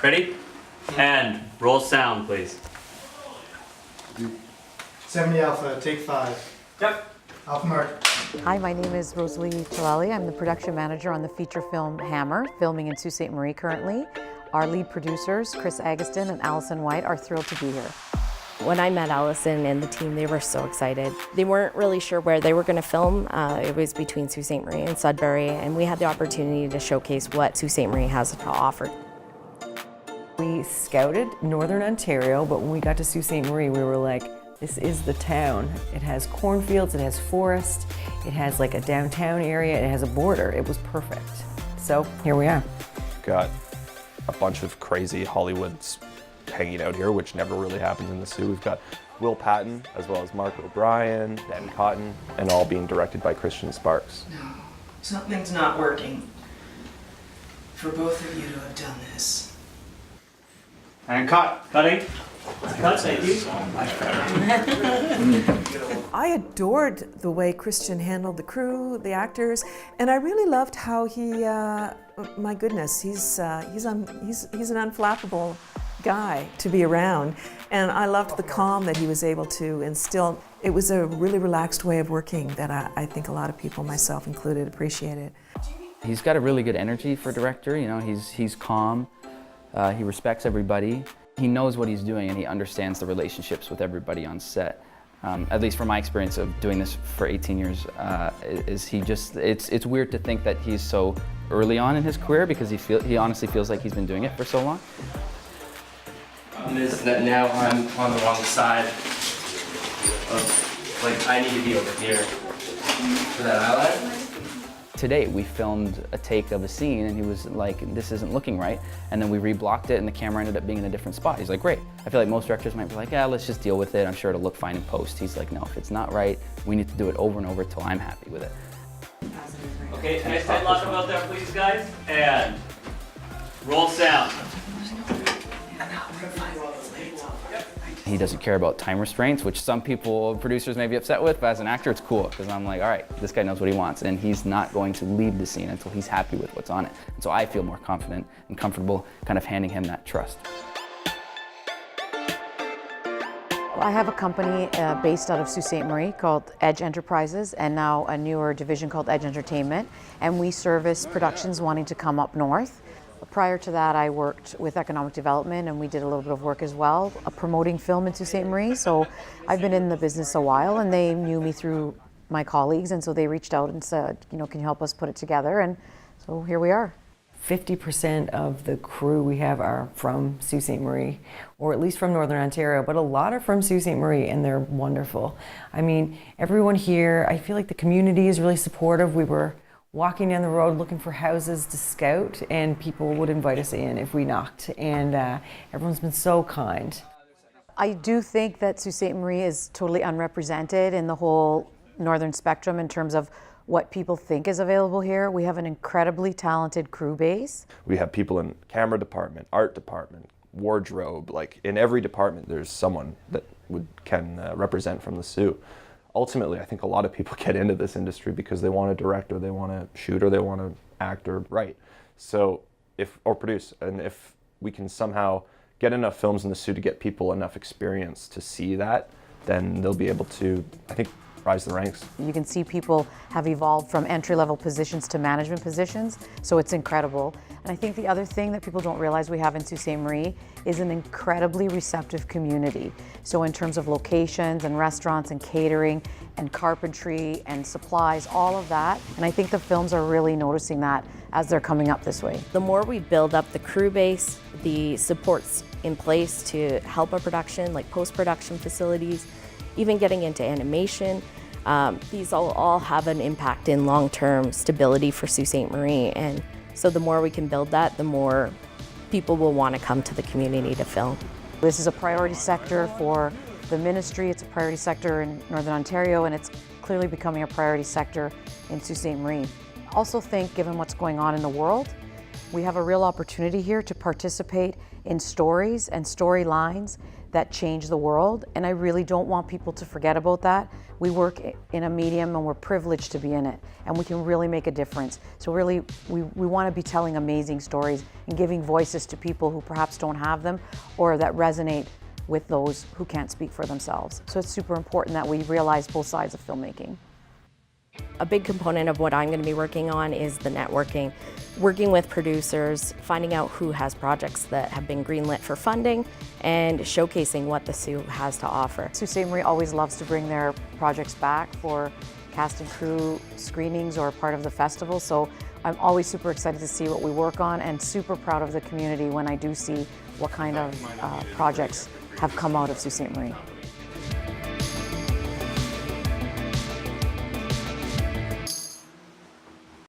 Ready? And roll sound, please. 70 Alpha, take 5. Yep. Alpha Mark. Hi, my name is Rosalie Chilali. I'm the production manager on the feature film Hammer, filming in Sault Ste. Marie currently. Our lead producers, Chris Agustin and Allison White, are thrilled to be here. When I met Allison and the team, they were so excited. They weren't really sure where they were going to film. It was between Sault Ste. Marie and Sudbury, and we had the opportunity to showcase what Sault Ste. Marie has to offer. We scouted Northern Ontario, but when we got to Sault Ste. Marie, we were like, this is the town. It has cornfields, it has forest, it has like a downtown area, it has a border. It was perfect. So here we are. Got a bunch of crazy Hollywoods hanging out here, which never really happens in the Soo. We've got Will Patton, as well as Mark O'Brien, Ben Cotton, and all being directed by Christian Sparks. No, something's not working for both of you to have done this. And cut. Cutting. Cut, thank you. I adored the way Christian handled the crew, the actors, and I really loved how he, my goodness, he's an unflappable guy to be around, and I loved the calm that he was able to instill. It was a really relaxed way of working that I think a lot of people, myself included, appreciated. He's got a really good energy for a director. You know, he's calm. He respects everybody. He knows what he's doing and he understands the relationships with everybody on set. At least from my experience of doing this for 18 years, it's weird to think that he's so early on in his career because he honestly feels like he's been doing it for so long. Is that now I'm on the wrong side of, like, I need to be over here for that eyeline? Today we filmed a take of a scene and he was like, this isn't looking right, and then we reblocked it and the camera ended up being in a different spot. He's like, great. I feel like most directors might be like, yeah, let's just deal with it, I'm sure it'll look fine in post. He's like, no, if it's not right, we need to do it over and over till I'm happy with it. Okay, nice tight lock out there, please, guys. And roll sound. He doesn't care about time restraints, which some people, producers may be upset with, but as an actor it's cool because I'm like, all right, this guy knows what he wants and he's not going to leave the scene until he's happy with what's on it. And so I feel more confident and comfortable kind of handing him that trust. I have a company based out of Sault Ste. Marie called Edge Enterprises, and now a newer division called Edge Entertainment, and we service productions wanting to come up north. Prior to that, I worked with economic development and we did a little bit of work as well, promoting film in Sault Ste. Marie. So I've been in the business a while and they knew me through my colleagues, and so they reached out and said, you know, can you help us put it together? And so here we are. 50% of the crew we have are from Sault Ste. Marie, or at least from Northern Ontario, but a lot are from Sault Ste. Marie and they're wonderful. I mean, everyone here, I feel like the community is really supportive. We were walking down the road looking for houses to scout and people would invite us in if we knocked, and everyone's been so kind. I do think that Sault Ste. Marie is totally unrepresented in the whole northern spectrum in terms of what people think is available here. We have an incredibly talented crew base. We have people in camera department, art department, wardrobe, like in every department there's someone that can represent from the Soo. Ultimately, I think a lot of people get into this industry because they want to direct or they want to shoot or they want to act or write. So or produce, and if we can somehow get enough films in the Soo to get people enough experience to see that, then they'll be able to, I think, rise the ranks. You can see people have evolved from entry-level positions to management positions, so it's incredible. And I think the other thing that people don't realize we have in Sault Ste. Marie is an incredibly receptive community. So in terms of locations and restaurants and catering and carpentry and supplies, all of that, and I think the films are really noticing that as they're coming up this way. The more we build up the crew base, the supports in place to help our production, like post-production facilities, even getting into animation, these all have an impact in long-term stability for Sault Ste. Marie. And so the more we can build that, the more people will want to come to the community to film. This is a priority sector for the ministry, it's a priority sector in Northern Ontario, and it's clearly becoming a priority sector in Sault Ste. Marie. I also think, given what's going on in the world, We have a real opportunity here to participate in stories and storylines that change the world, and I really don't want people to forget about that. We work in a medium and we're privileged to be in it, and we can really make a difference. So really, we want to be telling amazing stories and giving voices to people who perhaps don't have them or that resonate with those who can't speak for themselves. So it's super important that we realize both sides of filmmaking. A big component of what I'm going to be working on is the networking, working with producers, finding out who has projects that have been greenlit for funding, and showcasing what the Soo has to offer. Sault Ste. Marie always loves to bring their projects back for cast and crew screenings or part of the festival, so I'm always super excited to see what we work on and super proud of the community when I do see what kind of projects have come out of Sault Ste. Marie.